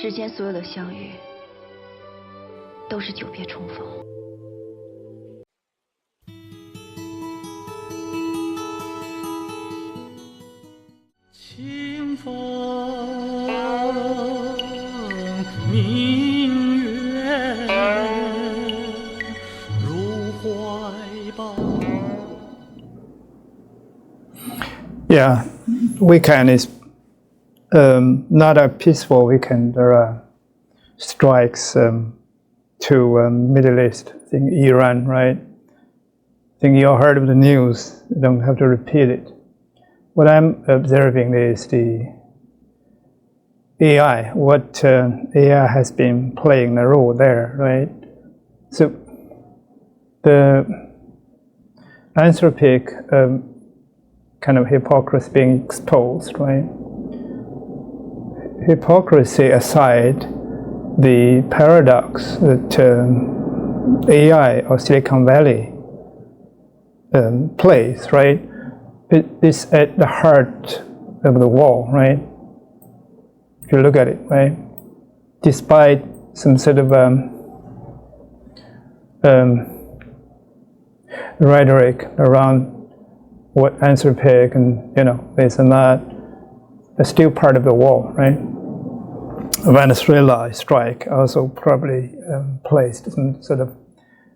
世间所有的相遇，都是久别重逢。清风明月如怀抱。Yeah, weekend is not a peaceful weekend. There are strikes to Middle East, I think Iran, right? I think you all heard of the news. You don't have to repeat it. What I'm observing is the AI, what AI has been playing a role there, right? So the anthropic kind of hypocrisy being exposed, right? Hypocrisy aside, the paradox that AI or Silicon Valley plays, right? It is at the heart of the war, right? If you look at it, right? Despite some sort of rhetoric around what anthropic and this and that, it's still part of the war, right? Venezuela strike also probably placed some sort of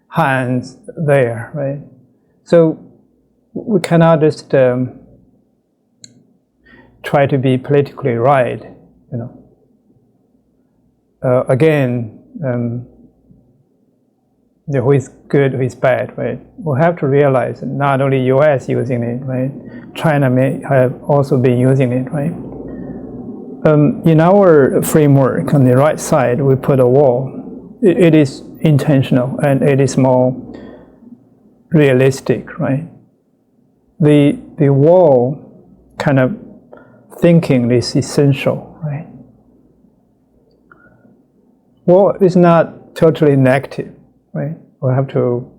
hands there, right? So we cannot just try to be politically right, again, who is good, who is bad, right? We have to realize that not only U.S. using it, right? China may have also been using it, right? In our framework, on the right side, we put a wall. It is intentional and it is more realistic, right? The wall kind of thinking is essential, right? Wall is not totally negative, right? We have to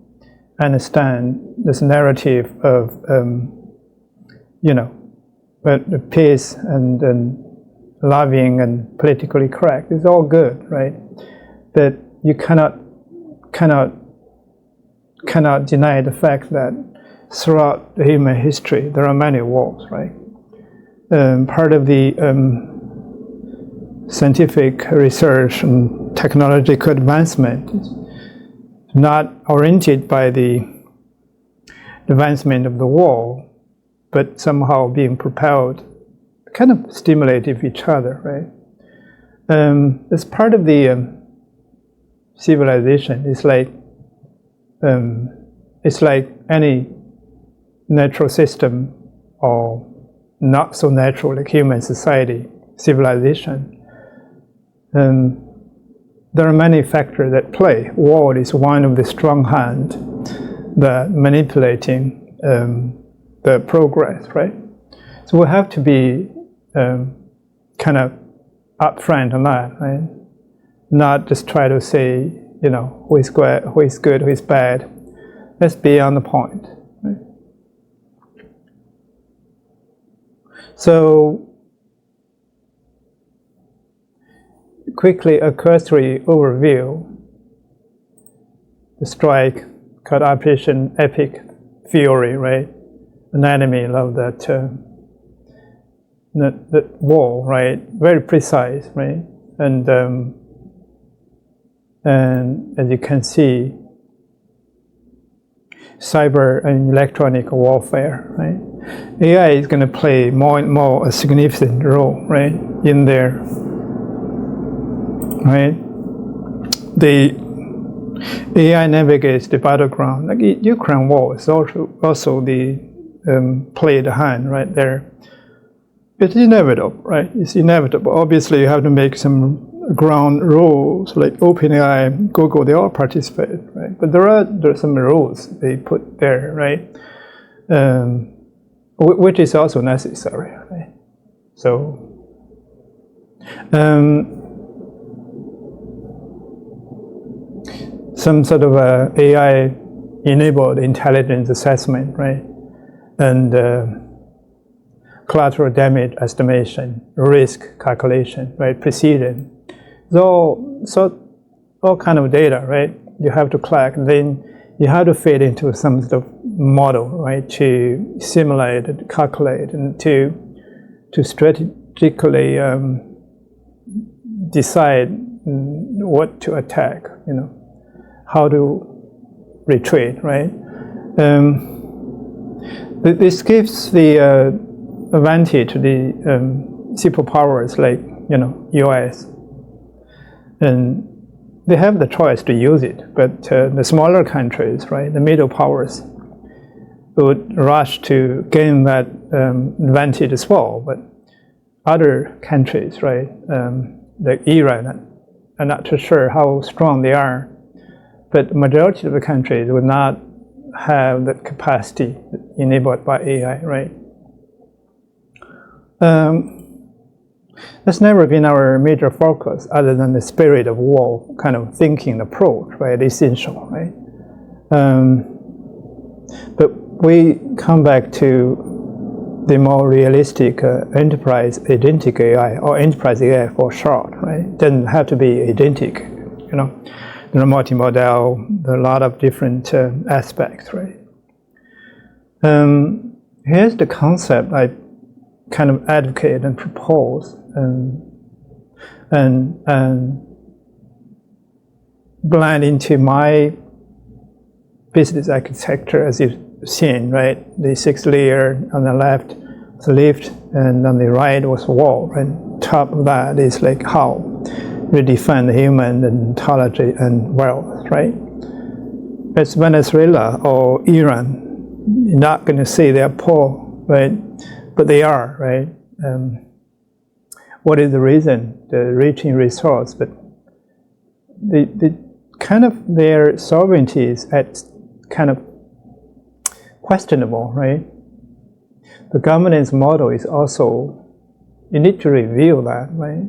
understand this narrative of, the peace and loving and politically correct is all good, right? But you cannot deny the fact that throughout human history there are many wars, right? Part of the scientific research and technological advancement is not oriented by the advancement of the war, but somehow being propelled, kind of stimulative each other, right? As part of the civilization, it's like any natural system or not so natural like human society, civilization. There are many factors that play. War is one of the strong hand that manipulating the progress, right? So we have to be kind of upfront on that, right? Not just try to say, who is good, who is bad. Let's be on the point, right? So, quickly, a cursory overview. The strike called Operation Epic Fury, right? An enemy love that term. That wall, right? Very precise, right? And as you can see, cyber and electronic warfare, right? AI is going to play more and more a significant role, right, in there, right? The AI navigates the battleground. Like Ukraine war is also the played hand right there. It's inevitable, right? It's inevitable. Obviously, you have to make some ground rules, like OpenAI, Google, they all participate, right? But there are some rules they put there, right? Which is also necessary, right? So, some sort of AI-enabled intelligence assessment, right? And collateral damage estimation, risk calculation, right? Precision So all kind of data, right? You have to collect, and then you have to fit into some sort of model, right? To simulate and calculate and to strategically decide what to attack, how to retreat, right? This gives the advantage to the superpowers like US, and they have the choice to use it. But the smaller countries, right, the middle powers, would rush to gain that advantage as well. But other countries, right, like Iran, I'm not too sure how strong they are, but the majority of the countries would not have that capacity enabled by AI, right? That's never been our major focus, other than the spirit of war kind of thinking approach, right? Essential, right? But we come back to the more realistic enterprise agentic AI, or enterprise AI for short, right? It doesn't have to be agentic, There are multimodal, there are a lot of different aspects, right? Here's the concept I kind of advocate and propose, and blend into my business architecture, as you've seen, right? The 6 layer on the left was lift, and on the right was wall, and top of that is like how redefine the human and ontology and wealth, right? It's Venezuela or Iran. You're not going to say they're poor, right? But they are, right? What is the reason? The rich in resource, but the kind of their sovereignty is at kind of questionable, right? The governance model is also, you need to review that, right?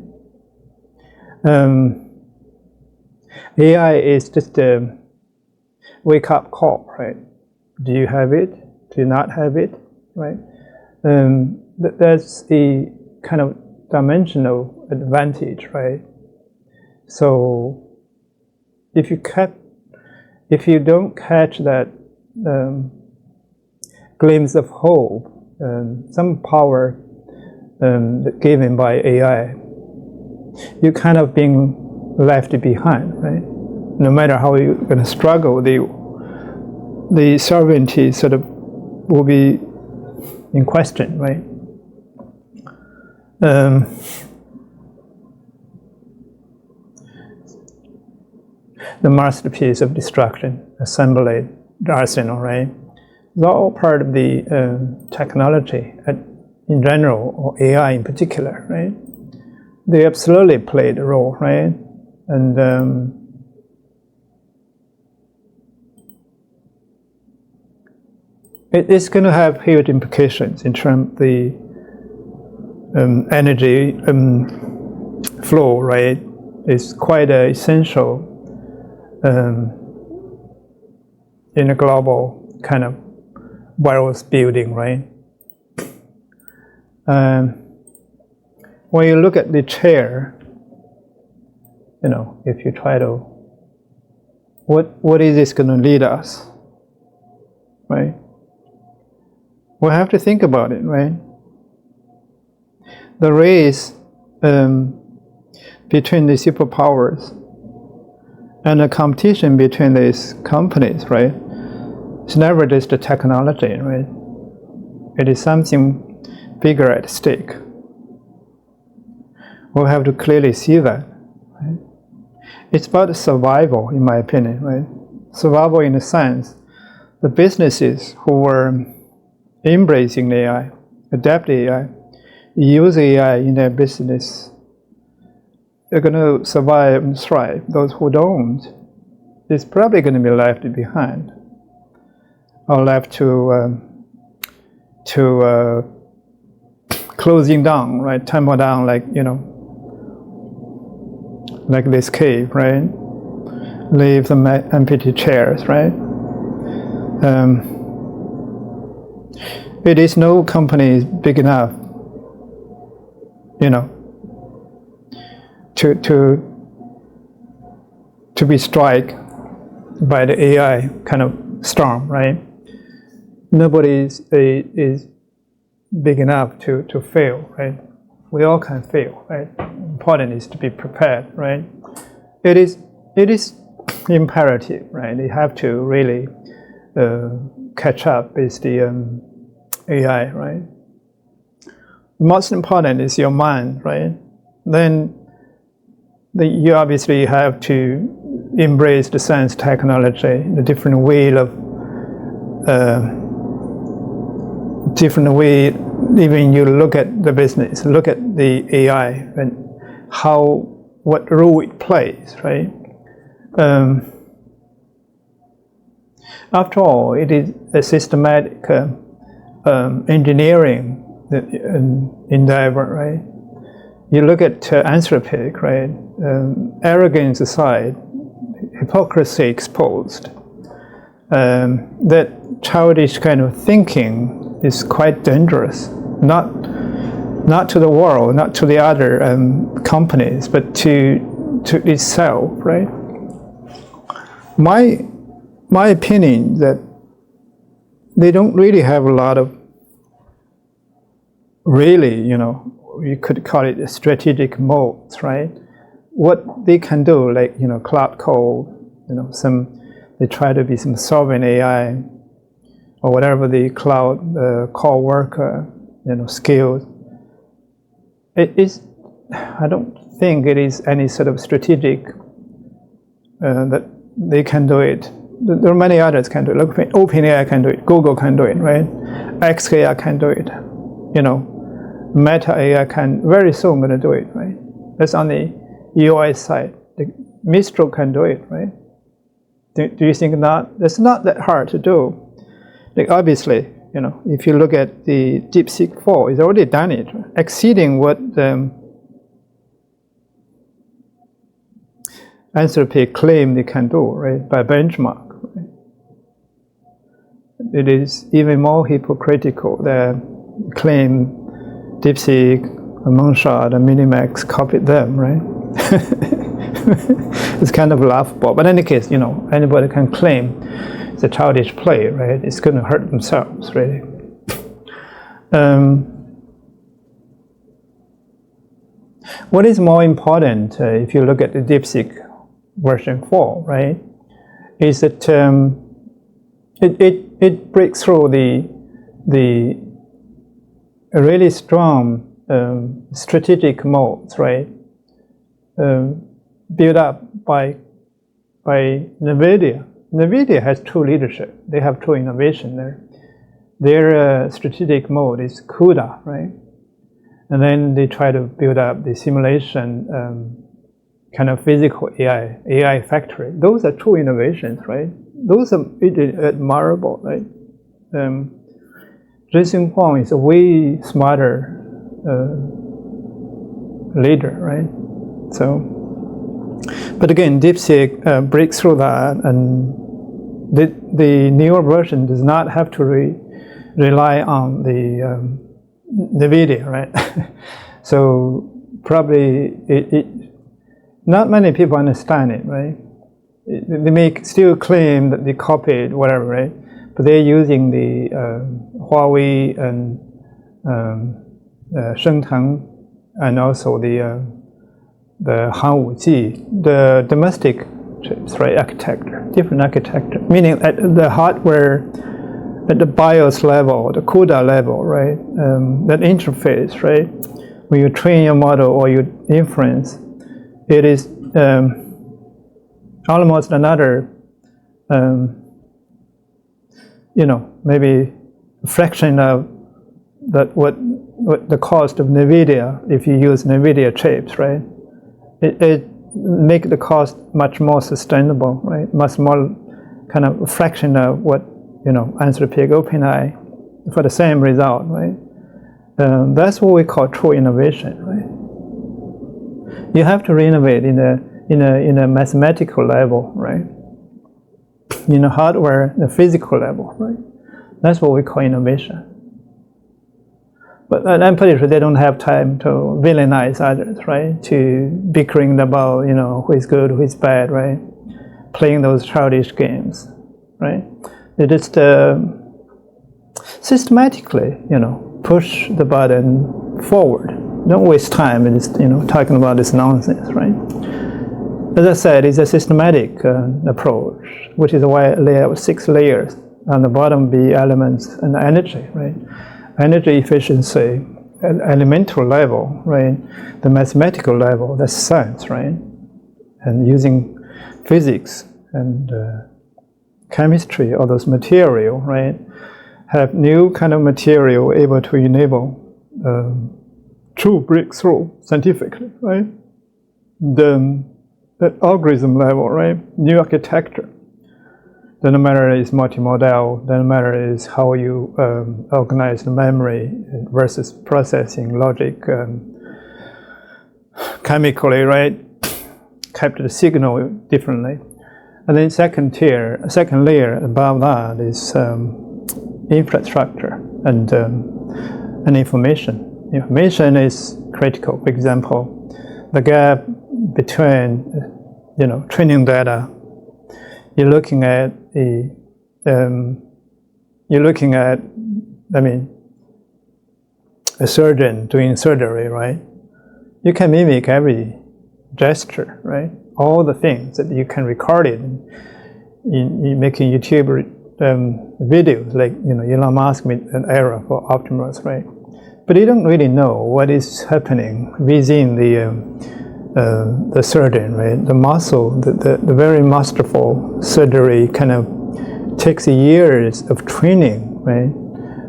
AI is just a wake-up call, right? Do you have it? Do you not have it, right? That's the kind of dimensional advantage, right? So if you don't catch that glimpse of hope, some power given by AI, you're kind of being left behind, right? No matter how you're going to struggle, the sovereignty sort of will be in question, right? The masterpiece of destruction, assembly, the arsenal, right? It's all part of the technology in general, or AI in particular, right? They absolutely played a role, right? And it's going to have huge implications in terms of the energy flow, right? It's quite essential in a global kind of wealth building, right? When you look at the chair, if you try to, what is this going to lead us, right? We have to think about it, right? The race between the superpowers and the competition between these companies, right? It's never just the technology, right? It is something bigger at stake. We'll have to clearly see that, right? It's about survival, in my opinion, right? Survival in the sense, the businesses who were embracing AI, adapt AI, use AI in their business, they're going to survive and thrive. Those who don't, is probably going to be left behind, or left to closing down, right? Tumble down, like like this cave, right? Leave some empty chairs, right? It is no company big enough, to to be struck by the AI kind of storm, right? Nobody is big enough to fail, right? We all can fail, right? Important is to be prepared, right? It is imperative, right? You have to really catch up with the AI, right? Most important is your mind, right? Then you obviously have to embrace the science technology, the different way, even you look at the business, look at the AI and what role it plays, right? After all, it is a systematic engineering endeavor, right? You look at Anthropic, right? Arrogance aside, hypocrisy exposed. That childish kind of thinking is quite dangerous. Not to the world, not to the other companies, but to itself, right? My opinion that they don't really have a lot of really, you could call it strategic modes, right? What they can do, like, cloud code, they try to be some sovereign AI or whatever the cloud core worker, skills. I don't think it is any sort of strategic that they can do it. There are many others can do it. Look, OpenAI can do it. Google can do it, right? XAI can do it. Meta AI can very soon going to do it, right? That's on the UI side. The Mistral can do it, right? Do you think not? That's not that hard to do. Like obviously, if you look at the DeepSeek 4, it's already done it, exceeding what Anthropic claimed they can do, right? By benchmark. Right? It is even more hypocritical than claim DeepSeek, Moonshot, and Minimax copied them, right? It's kind of laughable. But in any case, anybody can claim it's a childish play, right? It's going to hurt themselves, really. What is more important, if you look at the DeepSeek version 4, right, is that it breaks through the really strong strategic modes, right? Built up by NVIDIA. NVIDIA has true leadership. They have true innovation there. Their strategic mode is CUDA, right? And then they try to build up the simulation kind of physical AI factory. Those are true innovations, right? Those are really admirable, right? Jason Huang is a way smarter leader, right? So, but again, DeepSeek breaks through that, and the newer version does not have to rely on the NVIDIA, right? So probably not many people understand it, right? They may still claim that they copied whatever, right? But they're using the Huawei and Shengteng, and also the Hanwuji, the domestic chips, right? Architecture, different architecture, meaning at the hardware, at the BIOS level, the CUDA level, right? That interface, right? When you train your model or you inference, it is almost another, maybe a fraction of that what the cost of NVIDIA if you use NVIDIA chips, right? It make the cost much more sustainable, right? Much more kind of a fraction of what Anthropic, OpenAI for the same result, right? That's what we call true innovation, right? You have to innovate in a mathematical level, right? In a hardware, the physical level, right? That's what we call innovation. But I'm pretty sure they don't have time to villainize others, right? To bickering about, who is good, who is bad, right? playing those childish games, right? They just systematically, push the button forward. Don't waste time in just, talking about this nonsense, right? As I said, it's a systematic approach, which is why I lay out 6 layers. On the bottom be elements and energy, right? Energy efficiency at elemental level, right? The mathematical level, that's science, right? And using physics and chemistry, all those material, right? Have new kind of material able to enable true breakthrough scientifically, right? The algorithm level, right? New architecture. Doesn't matter it's multimodal, doesn't matter is how you organize the memory versus processing logic chemically, right? Capture the signal differently. And then second layer above that is infrastructure and information. Information is critical. For example, the gap between, training data. You're looking at a surgeon doing surgery, right? You can mimic every gesture, right? All the things that you can record it in making YouTube videos, like Elon Musk made an error for Optimus, right? But you don't really know what is happening within the surgeon, right? The muscle, the very masterful surgery kind of takes years of training, right?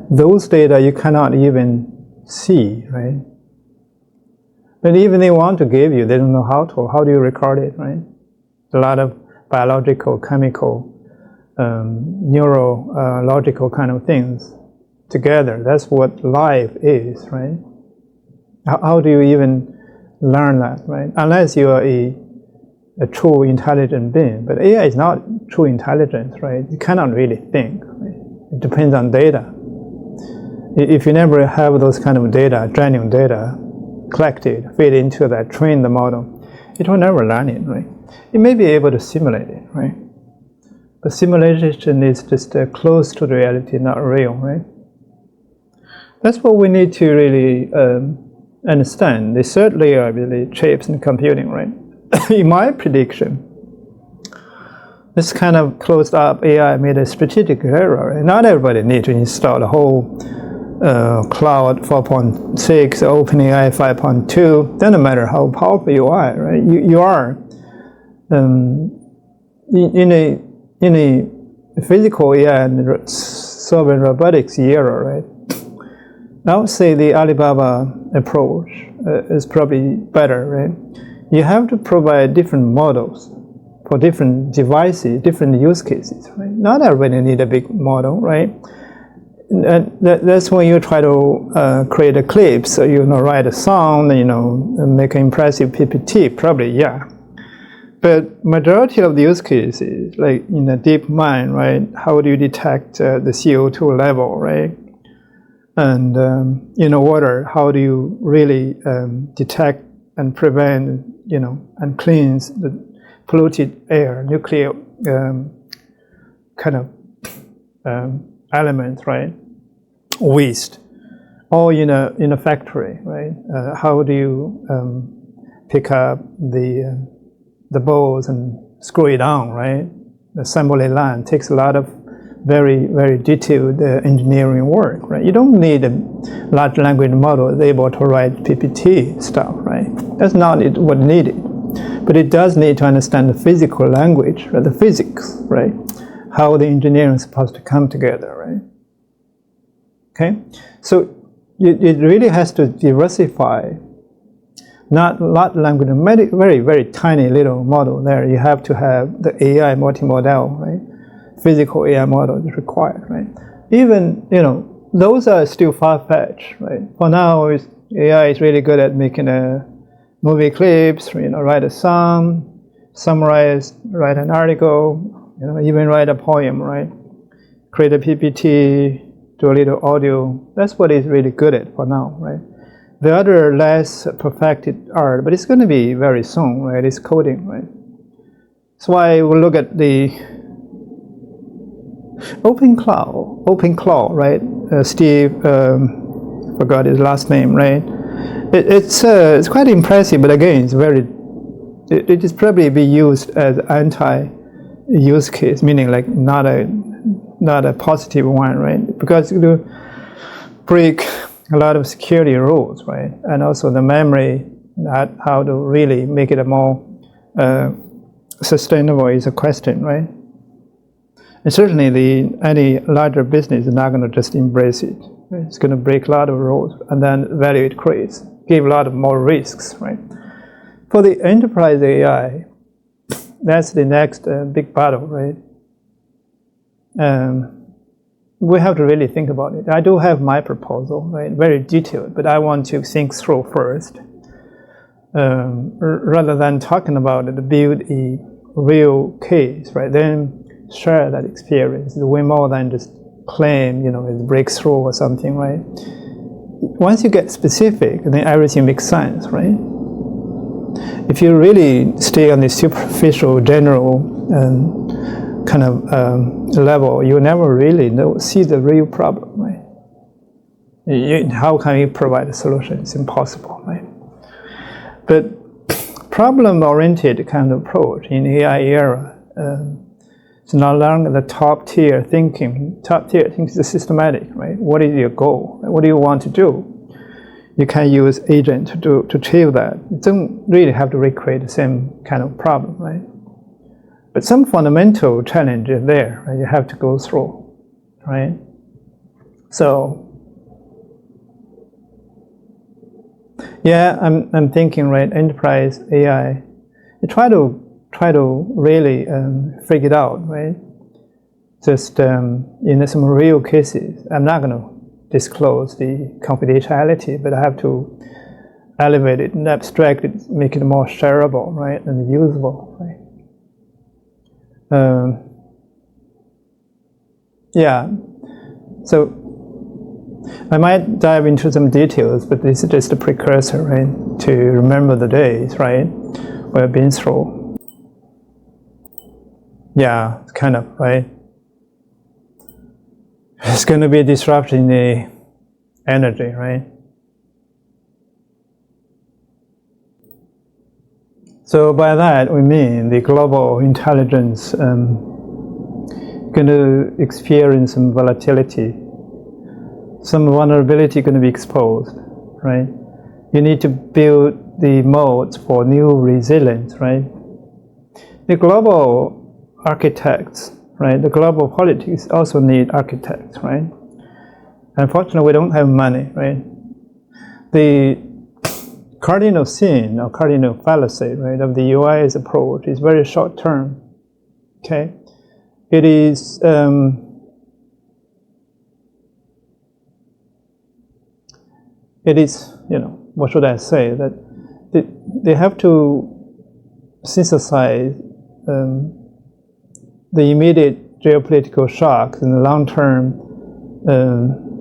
Those data you cannot even see, right? But even they want to give you, they don't know how to. How do you record it, right? A lot of biological, chemical, neurological kind of things together. That's what life is, right? How do you even learn that, right? Unless you are a true intelligent being. But AI is not true intelligence, right? You cannot really think. Right? It depends on data. If you never have those kind of data, genuine data, collected, feed into that, train the model, it will never learn it, right? It may be able to simulate it, right? But simulation is just close to the reality, not real, right? That's what we need to really understand. The third layer are really chips and computing, right? In my prediction, this kind of closed up AI made a strategic error. Right? Not everybody needs to install the whole Cloud 4.6, OpenAI 5.2. Doesn't matter how powerful you are, right? You are in a physical AI and solving robotics era, right? I would say the Alibaba approach is probably better, right? You have to provide different models for different devices, different use cases, right? Not everybody need a big model, right? And that's when you try to create a clip, so write a song, and make an impressive PPT, probably, yeah. But majority of the use cases, like in a deep mine, right? How do you detect the CO2 level, right? And in water, how do you really detect and prevent, and cleanse the polluted air, nuclear kind of elements, right? Waste, all in a factory, right? How do you pick up the balls and screw it on, right? The assembly line takes a lot of very, very detailed engineering work, right? You don't need a large language model able to write PPT stuff, right? That's not what needed. But it does need to understand the physical language, right? The physics, right? How the engineering is supposed to come together, right? Okay? So it really has to diversify. Not large language, very, very tiny little model there. You have to have the AI multimodal, right? Physical AI model is required, right? Even, those are still far-fetched, right? For now, AI is really good at making movie clips, write a song, summarize, write an article, even write a poem, right? Create a PPT, do a little audio. That's what it's really good at for now, right? The other less perfected art, but it's going to be very soon, right? It's coding, right? That's why we look at the OpenClaw, right? Steve, forgot his last name, right? It's quite impressive, but again, it is probably be used as anti-use case, meaning like not a positive one, right? Because you break a lot of security rules, right? And also the memory, how to really make it a more sustainable is a question, right? And certainly any larger business is not going to just embrace it. Right? It's going to break a lot of rules and then value it creates, give a lot of more risks, right? For the enterprise AI, that's the next big battle, right? We have to really think about it. I do have my proposal, right? Very detailed, but I want to think through first. Rather than talking about it, build a real case, right? Then share that experience. It's way more than just claim, it's breakthrough or something, right? Once you get specific, then everything makes sense, right? If you really stay on the superficial, general kind of level, you never really see the real problem, right? How can you provide a solution? It's impossible, right? But problem-oriented kind of approach in AI era, it's no longer the top-tier thinking. Top-tier thinking is systematic, right? What is your goal? What do you want to do? You can use agent to achieve that. You don't really have to recreate the same kind of problem, right? But some fundamental challenge is there, right? You have to go through, right? So, yeah, I'm thinking, right? Enterprise AI, you try to really figure it out, right? Just in some real cases, I'm not going to disclose the confidentiality, but I have to elevate it and abstract it, make it more shareable, right, and usable, right? Yeah, so I might dive into some details, but this is just a precursor, right, to remember the days, right, we've been through. Yeah, it's kind of, right? It's going to be a disruption in the energy, right? So by that we mean the global intelligence going to experience some volatility, some vulnerability going to be exposed, right? You need to build the modes for new resilience, right? The global architects, right? The global politics also need architects, right? Unfortunately, we don't have money, right? The cardinal sin or cardinal fallacy, right, of the UI's approach is very short term. Okay, it is what should I say, that they have to synthesize the immediate geopolitical shocks and the long-term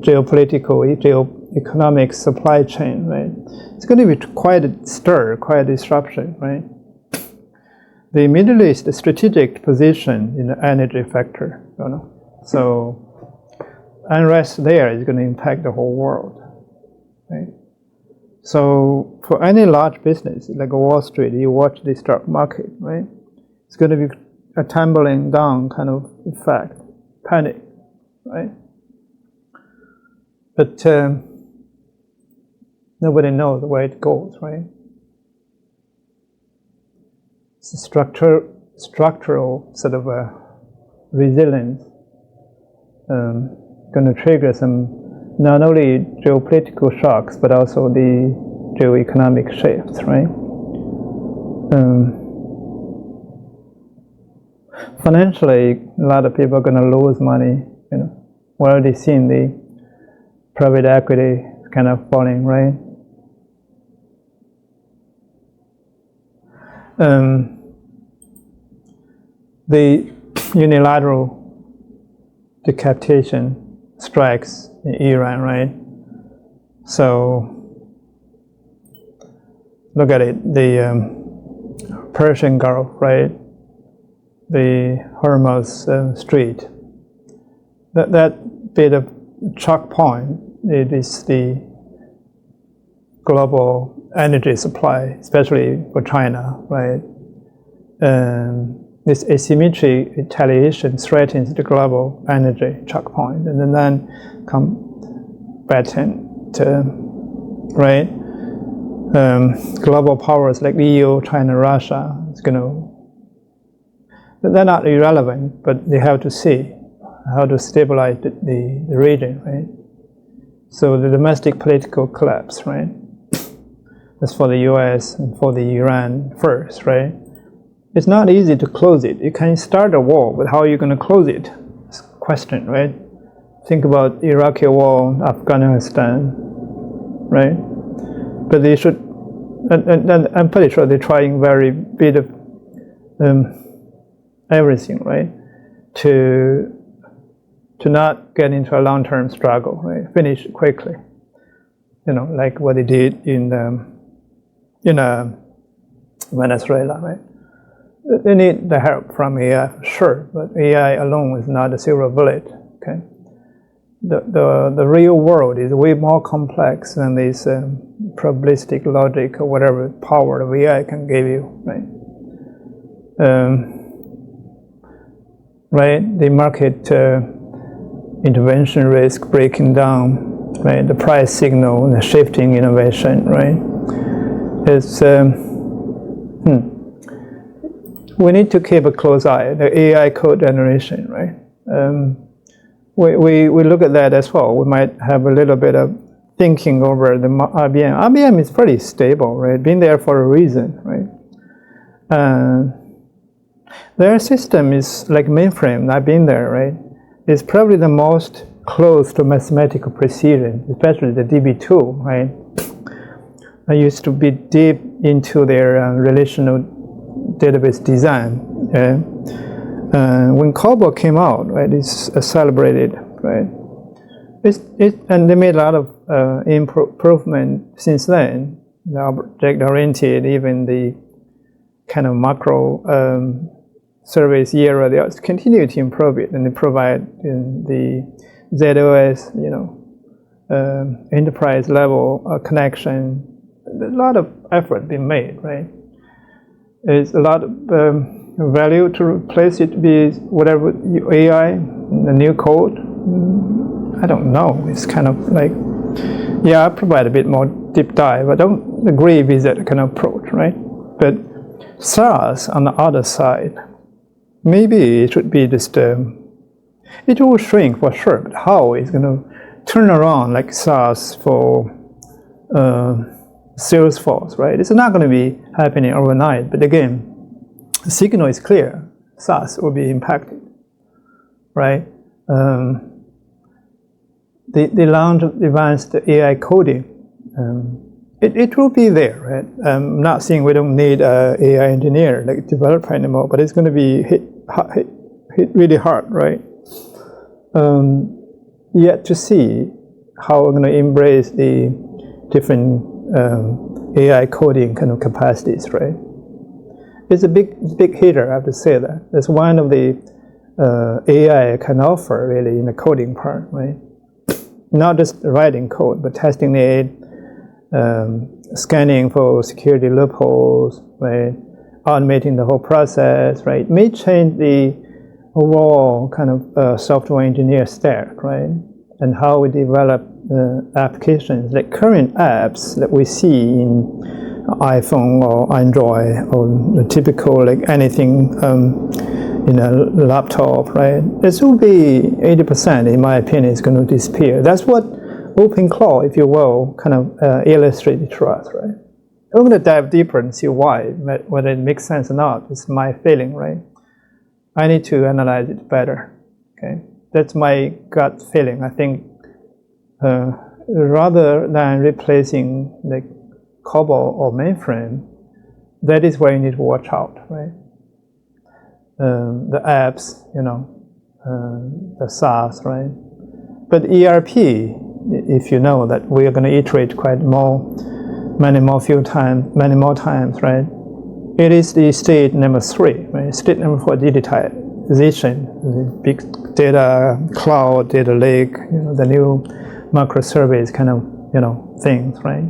geoeconomic supply chain, right? It's going to be quite a stir, quite a disruption, right? The Middle East, the strategic position in the energy factor, so unrest there is going to impact the whole world, right? So for any large business like Wall Street, you watch the stock market, right? It's going to be a tumbling down kind of effect, panic, right? But nobody knows where it goes, right? It's a structural sort of a resilience going to trigger some not only geopolitical shocks but also the geoeconomic shifts, right? Financially, a lot of people are going to lose money. We're already seeing the private equity kind of falling, right? The unilateral decapitation strikes in Iran, right? So look at it, the Persian Gulf, right? the Hormuz Strait. That bit of choke point, it is the global energy supply, especially for China, right? This asymmetric retaliation threatens the global energy choke point, and then combatant, right? Global powers like the EU, China, Russia, they're not irrelevant, but they have to see how to stabilize the region, right? So the domestic political collapse, right? That's for the US and for the Iran first, right? It's not easy to close it. You can start a war, but how are you going to close it? It's a question, right? Think about Iraqi war, Afghanistan, right? But they should, and I'm pretty sure they're trying very bit of everything, right? To not get into a long-term struggle, right? Finish quickly, like what they did in Venezuela, right? They need the help from AI, sure, but AI alone is not a silver bullet. Okay, the real world is way more complex than this probabilistic logic or whatever power of AI can give you, right? Right, the market intervention risk breaking down, right? The price signal, the shifting innovation, right? It's we need to keep a close eye. The AI code generation, right? We look at that as well. We might have a little bit of thinking over the IBM. IBM is pretty stable, right? Been there for a reason, right? Their system is like mainframe. I've been there, right? It's probably the most close to mathematical precision, especially the DB2, right? I used to be deep into their relational database design. When COBOL came out, right, it's celebrated, right? And they made a lot of improvement since then. The object-oriented, even the kind of macro service era, they continue to improve it, and they provide in the ZOS, enterprise level connection. There's a lot of effort being made, right? There's a lot of value to replace it with whatever AI, the new code. I don't know. It's kind of like, yeah, I provide a bit more deep dive. I don't agree with that kind of approach, right? But SaaS on the other side, maybe it should be just, it will shrink for sure, but how it's going to turn around like SaaS for Salesforce, right? It's not going to be happening overnight, but again, the signal is clear. SaaS will be impacted, right? The launch of advanced AI coding, it will be there, right? I'm not saying we don't need an AI engineer, like developer anymore, but it's going to be hit really hard, right? Yet to see how we're going to embrace the different AI coding kind of capacities, right? It's a big hitter, I have to say that. That's one of the AI can offer really in the coding part, right? Not just writing code, but testing it, scanning for security loopholes, right? Automating the whole process, right? It may change the overall kind of software engineer stack, right? And how we develop applications, like current apps that we see in iPhone or Android or the typical like anything in a laptop, right? This will be 80%, in my opinion, is going to disappear. That's what OpenClaw, if you will, kind of illustrated to us, right? I'm going to dive deeper and see why, whether it makes sense or not. It's my feeling, right? I need to analyze it better, okay? That's my gut feeling. I think rather than replacing the COBOL or mainframe, that is where you need to watch out, right? The apps, the SaaS, right? But ERP, if you know that we are going to iterate many more times, right? it is the state number 3, right? State number 4, digitization, the big data cloud, data lake, the new microservice kind of, things, right?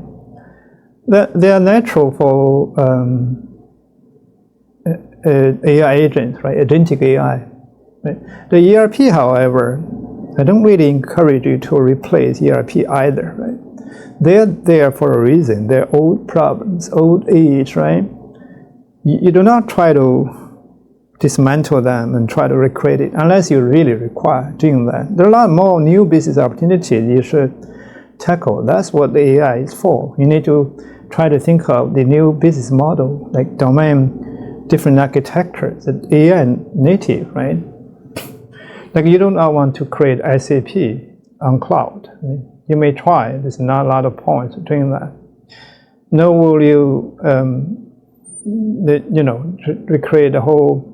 They are natural for AI agents, right? Agentic AI. Right? The ERP, however, I don't really encourage you to replace ERP either, right? They're there for a reason. They're old problems, old age, right? You do not try to dismantle them and try to recreate it unless you really require doing that. There are a lot more new business opportunities you should tackle. That's what the AI is for. You need to try to think of the new business model, like domain, different architectures, that AI native, right? Like you do not want to create SAP on cloud. I mean, you may try. There's not a lot of points doing that. Nor will you, recreate the whole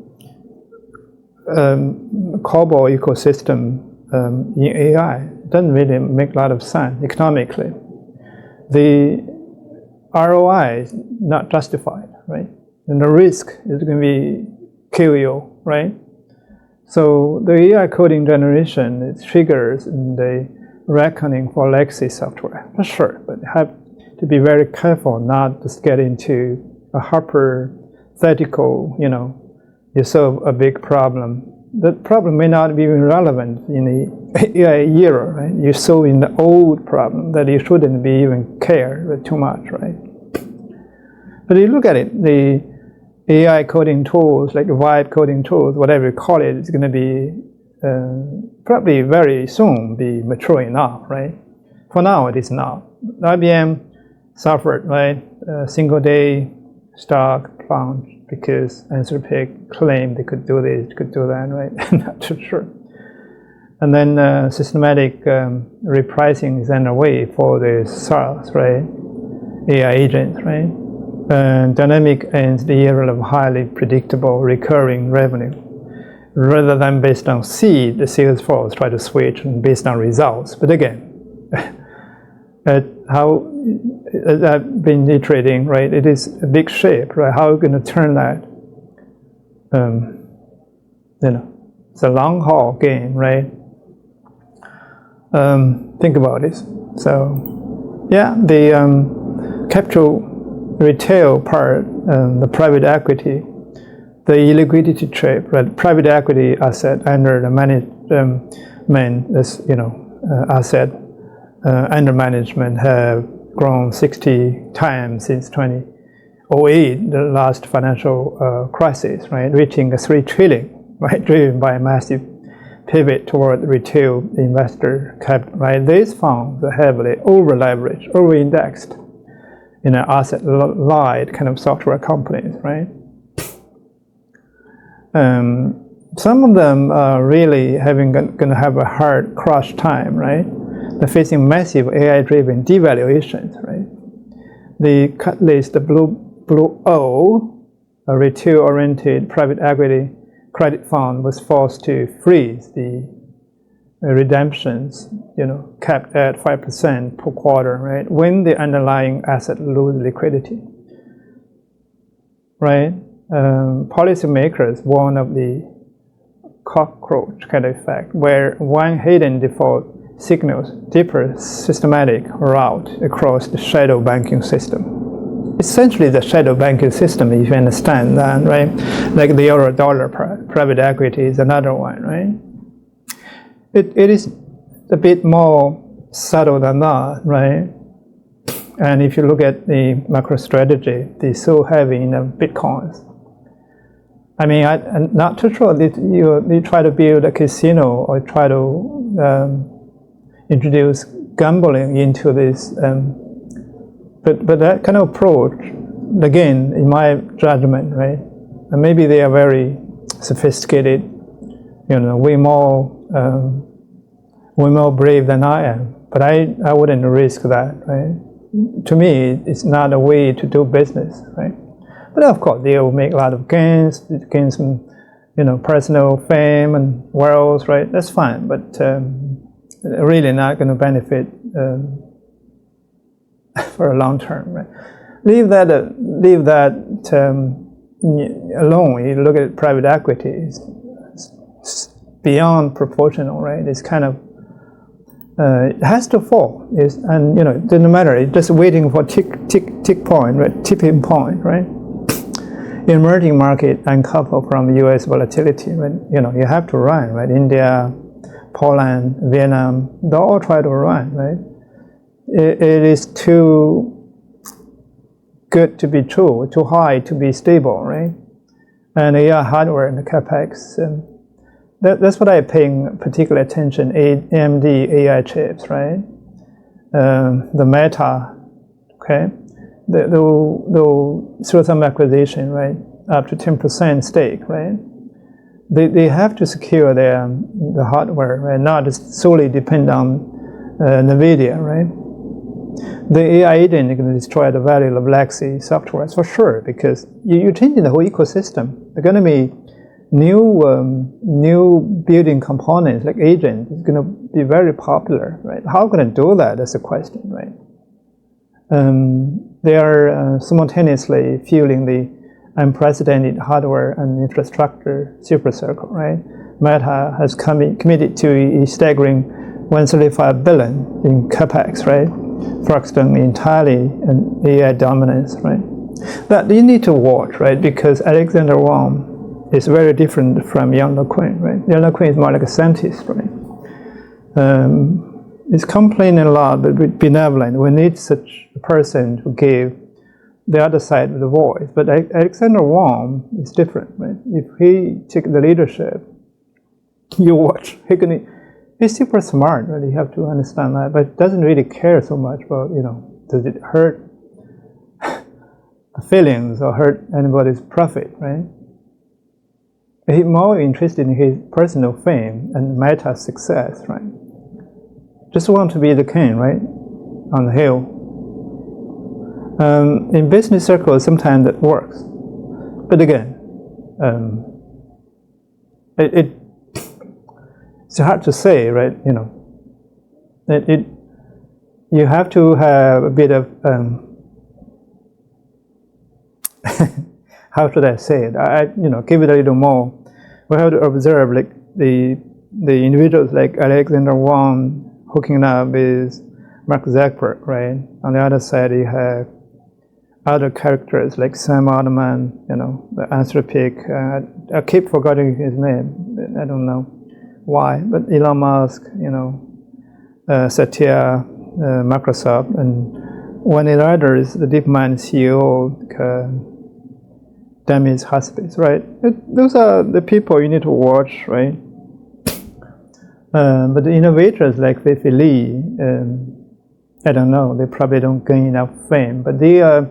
COBOL ecosystem in AI. It doesn't really make a lot of sense economically. The ROI is not justified, right? And the risk is going to be kill you, right? So the AI coding generation, it triggers the reckoning for legacy software, for sure, but you have to be very careful not to get into a hypothetical, you solve a big problem. That problem may not be even relevant in the AI era, right? You're solving the old problem that you shouldn't be even care too much, right? But you look at it, the AI coding tools, like vibe coding tools, whatever you call it, it's going to be probably very soon be mature enough, right? For now, it is not. IBM suffered, right? A single day stock plunge because Anthropic claimed they could do this, could do that, right? Not too sure. And then systematic repricing is underway for the SaaS, right? AI agents, right? Dynamic ends the era of highly predictable recurring revenue. Rather than based on seed, the sales force try to switch and based on results. But again, how I've been iterating, right? It is a big shape, right? How are we going to turn that? It's a long haul game, right? Think about this. So, yeah, the capital retail part, the private equity, the illiquidity trap, right? Private equity asset under the management, asset under management have grown 60 times since 2008, the last financial crisis, right? Reaching a 3 trillion, right? Driven by a massive pivot toward retail investor capital, right? These funds are heavily over-leveraged, over-indexed in an asset-light kind of software companies, right? Some of them are really going to have a hard crush time, right? They're facing massive AI-driven devaluations, right? The catalyst, the Blue O, a retail-oriented private equity credit fund, was forced to freeze the redemptions, capped at 5% per quarter, right? When the underlying asset lose liquidity, right? Policymakers warn of the cockroach kind of effect, where one hidden default signals deeper systematic route across the shadow banking system. Essentially, the shadow banking system, if you understand that, right? Like the euro-dollar private equity is another one, right? It is a bit more subtle than that, right? And if you look at the MicroStrategy, they're so heavy in the Bitcoins. I mean, I'm not too sure that you try to build a casino or try to introduce gambling into this, but that kind of approach, again, in my judgment, right? And maybe they are very sophisticated, way more brave than I am. But I wouldn't risk that, right? To me, it's not a way to do business, right? But of course, they will make a lot of gains, gain some, personal fame and wealth, right? That's fine, but really not going to benefit for a long term, right? Leave that alone, you look at private equity, it's beyond proportional, right? It's kind of, it has to fall. And it doesn't matter. It's just waiting for tick point, right? Tipping point, right? Emerging market uncoupled from U.S. volatility, right? You have to run, right? India, Poland, Vietnam, they all try to run, right? It is too good to be true, too high to be stable, right? And AI hardware and the capex, that's what I'm paying particular attention. AMD AI chips, right? The Meta, okay? They'll through some acquisition, right? Up to 10% stake, right? They have to secure the hardware, right? Not just solely depend on NVIDIA, right? The AI agent is going to destroy the value of legacy software for sure, because you're changing the whole ecosystem. There are going to be new building components like agent is going to be very popular, right? How going to do that? That's the question, right? They are simultaneously fueling the unprecedented hardware and infrastructure supercycle, right? Meta has committed to a staggering $135 billion in capex, right? Focused on entirely an AI dominance, right? That you need to watch, right? Because Alexander Wang is very different from Yang LeQuan, right? Yang LeQuan is more like a scientist, right? He's complaining a lot, but benevolent. We need such a person to give the other side of the voice. But Alexander Wang is different, right? If he take the leadership, you watch. He's super smart, right? You have to understand that, but doesn't really care so much about, does it hurt feelings or hurt anybody's profit, right? He's more interested in his personal fame and Meta's success, right? Just want to be the king, right? On the hill. In business circles, sometimes that works. But again, it's hard to say, right? You have to have a bit of, how should I say it? Give it a little more. We have to observe like the individuals like Alexander Wang hooking up with Mark Zuckerberg, right? On the other side, you have other characters like Sam Altman, the Anthropic. I keep forgetting his name. I don't know why, but Elon Musk, Satya, Microsoft, and one of the others, the DeepMind CEO, Demis Haspis, right? Those are the people you need to watch, right? But the innovators like Fei Li, I don't know, they probably don't gain enough fame, but they are,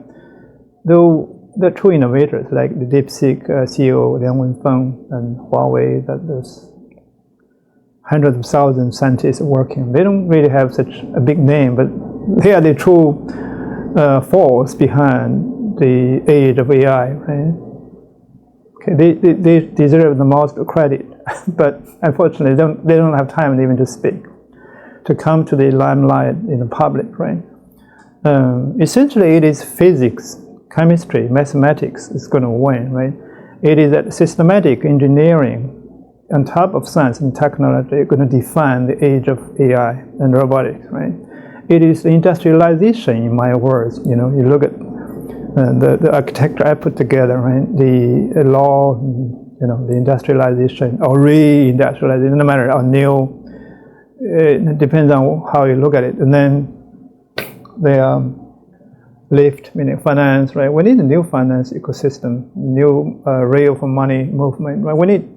the true innovators like the DeepSeek CEO Liang Wenfeng and Huawei, that there's hundreds of thousands of scientists working. They don't really have such a big name, but they are the true force behind the age of AI, right? Okay, they deserve the most credit, but unfortunately they don't have time even to speak, to come to the limelight in the public, right? Essentially, it is physics, chemistry, mathematics is going to win, right? It is that systematic engineering on top of science and technology going to define the age of AI and robotics, right? It is industrialization, in my words. You look at the architecture I put together, right? The law, the industrialization or re-industrialization, no matter how new, it depends on how you look at it. And then the LIFT, meaning finance, right? We need a new finance ecosystem, new rail for money movement, right? We need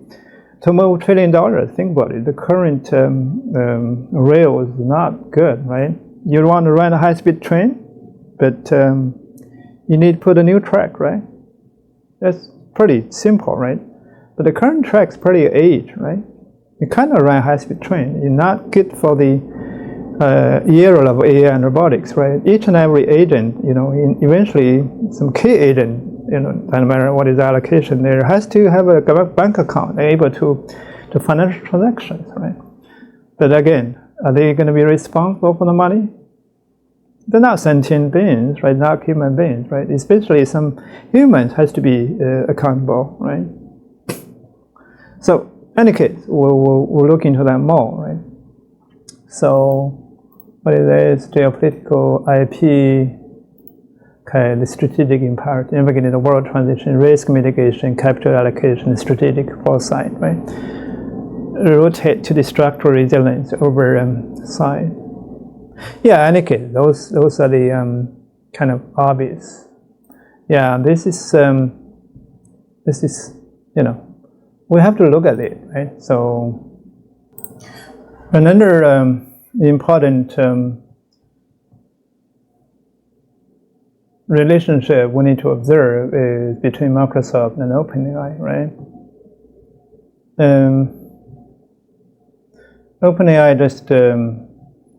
to move $1 trillion. Think about it. The current rail is not good, right? You want to run a high-speed train, but you need to put a new track, right? That's pretty simple, right? But the current track is pretty aged, right? You cannot run a high-speed train. You're not good for the era of AI and robotics, right? Each and every agent, eventually some key agent, doesn't matter what is the allocation, there has to have a bank account able to financial transactions, right? But again, are they going to be responsible for the money? they're not sentient beings, right? Not human beings, right? Especially some humans has to be accountable, right? So, any case, we'll look into that more, right? So, what it is, geopolitical IP, okay, the strategic imperative, navigating the world transition, risk mitigation, capital allocation, strategic foresight, right? Rotate to the structural resilience over side. Yeah, any case, those are the kind of obvious. Yeah, this is we have to look at it, right? So another important relationship we need to observe is between Microsoft and OpenAI, right? OpenAI just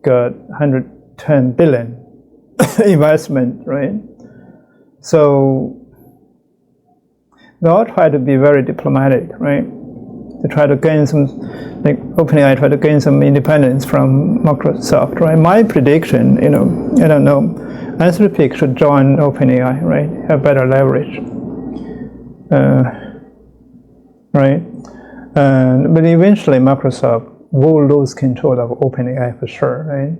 got 110 billion investment, right? So they all try to be very diplomatic, right? They try to gain some, like OpenAI try to gain some independence from Microsoft, right? My prediction, I don't know, Anthropic should join OpenAI, right? Have better leverage, right? But eventually Microsoft will lose control of OpenAI for sure, right?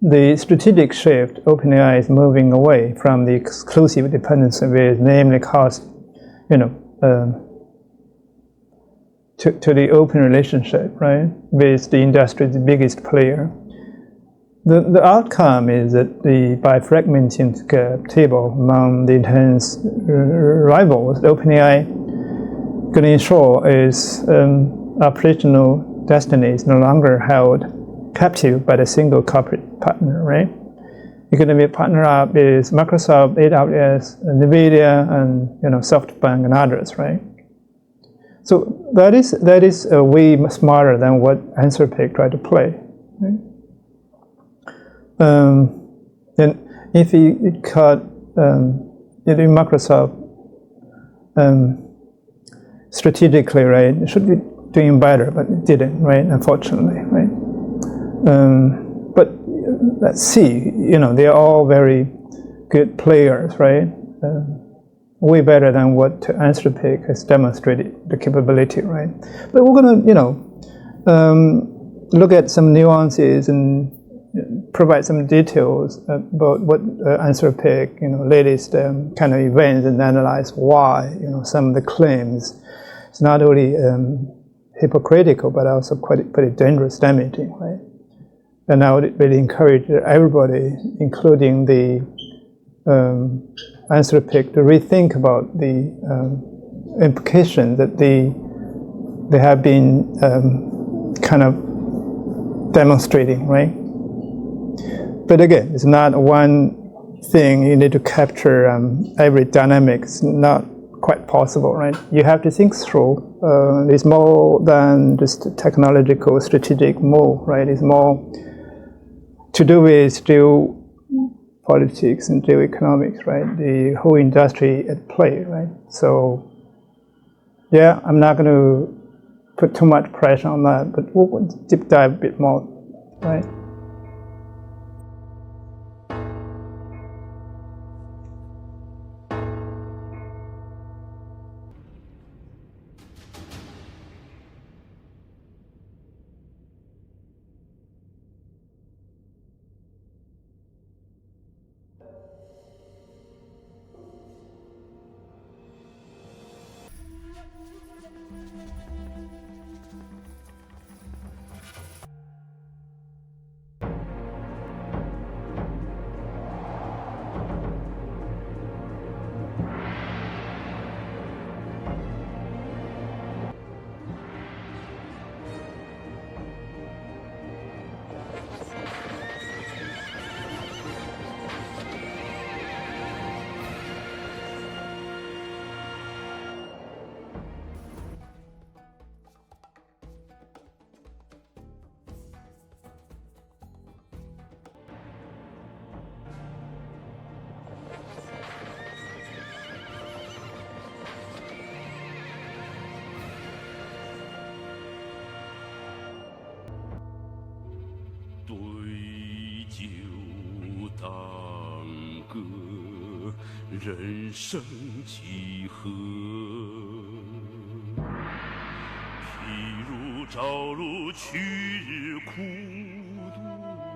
The strategic shift, OpenAI is moving away from the exclusive dependency with namely cost, to the open relationship, right, with the industry's biggest player. The outcome is that by fragmenting the table among the intense rivals, OpenAI going to ensure its operational destiny is no longer held captive by the single corporate partner, right? You're going to be partner up with Microsoft, AWS, NVIDIA, and SoftBank and others, right? So that is way smarter than what Anthropic tried to play. Right? And if it caught Microsoft strategically, right, it should be doing better, but it didn't, right? Unfortunately, right? But let's see, they're all very good players, right? Way better than what Anthropic has demonstrated the capability, right? But we're gonna, look at some nuances and provide some details about what Anthropic, latest kind of events, and analyze why, some of the claims it's not only hypocritical but also pretty dangerous, damaging, right? And I would really encourage everybody, including the Anthropic, to rethink about the implication that they have been kind of demonstrating, right? But again, it's not one thing you need to capture every dynamic. It's not quite possible, right? You have to think through. It's more than just a technological strategic move, right? It's more to do with geopolitics and geoeconomics, right? The whole industry at play, right? So, yeah, I'm not going to put too much pressure on that, but we'll deep dive a bit more, right? 人生几何？譬如朝露去日苦读。